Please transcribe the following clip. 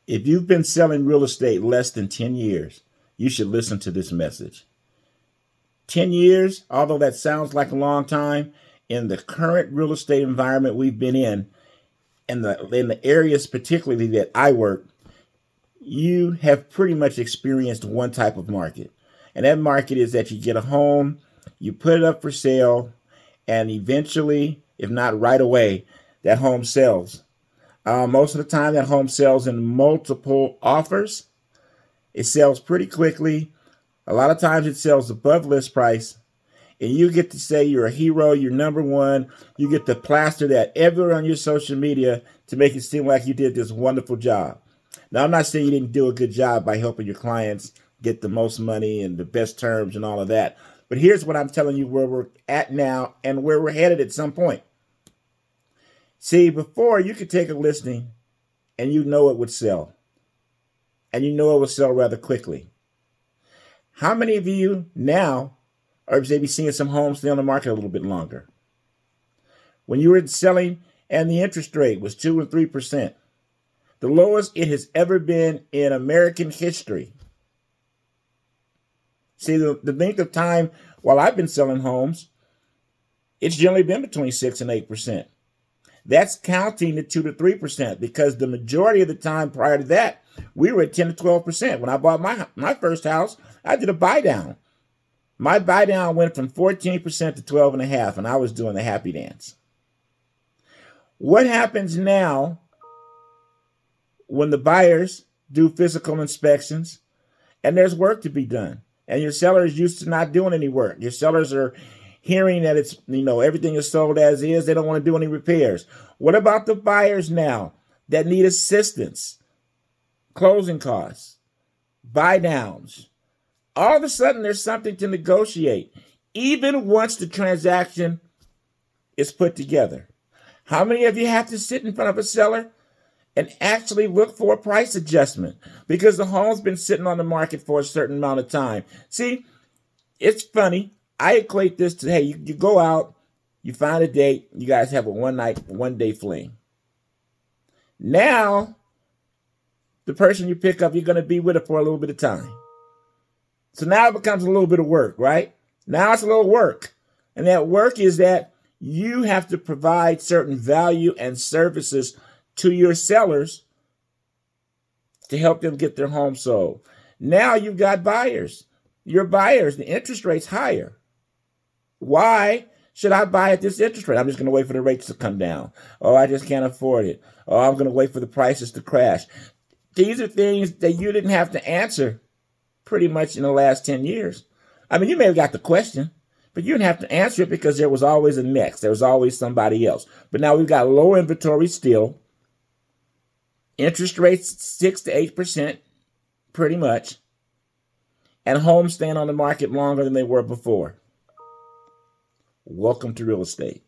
If you've been selling real estate less than 10 years, you should listen to this message. 10 years, although that sounds like a long time, in the current real estate environment we've been in the areas particularly that I work, you have pretty much experienced one type of market. And that market is that you get a home, you put it up for sale, and eventually, if not right away, that home sells. Most of the time, that home sells in multiple offers. It sells pretty quickly. A lot of times it sells above list price. And you get to say you're a hero, you're number one. You get to plaster that everywhere on your social media to make it seem like you did this wonderful job. Now, I'm not saying you didn't do a good job by helping your clients get the most money and the best terms and all of that. But here's what I'm telling you where we're at now and where we're headed at some point. See, before you could take a listing and you know it would sell. And you know it would sell rather quickly. How many of you now are maybe seeing some homes stay on the market a little bit longer? When you were selling and the interest rate was 2 and 3%, the lowest it has ever been in American history. See, the length of time while I've been selling homes, it's generally been between 6 and 8%. That's counting the 2 to 3% because the majority of the time prior to that, we were at 10 to 12%. When I bought my first house, I did a buy down. My buy down went from 14% to 12.5%, and I was doing the happy dance. What happens now when the buyers do physical inspections and there's work to be done? And your seller is used to not doing any work. Your sellers are hearing that it's, everything is sold as is. They don't want to do any repairs. What about the buyers now that need assistance, closing costs, buy downs? All of a sudden, there's something to negotiate, even once the transaction is put together. How many of you have to sit in front of a seller and actually look for a price adjustment because the home's been sitting on the market for a certain amount of time? See, it's funny. I equate this to, hey, you go out, you find a date, you guys have a one day fling. Now, the person you pick up, you're going to be with her for a little bit of time. So now it becomes a little bit of work, right? Now it's a little work. And that work is that you have to provide certain value and services to your sellers to help them get their home sold. Now you've got buyers. Your buyers, the interest rate's higher. Why should I buy at this interest rate? I'm just going to wait for the rates to come down. Oh, I just can't afford it. Oh, I'm going to wait for the prices to crash. These are things that you didn't have to answer pretty much in the last 10 years. I mean, you may have got the question, but you didn't have to answer it because there was always a next. There was always somebody else. But now we've got low inventory still. Interest rates 6 to 8%, pretty much. And homes staying on the market longer than they were before. Welcome to real estate.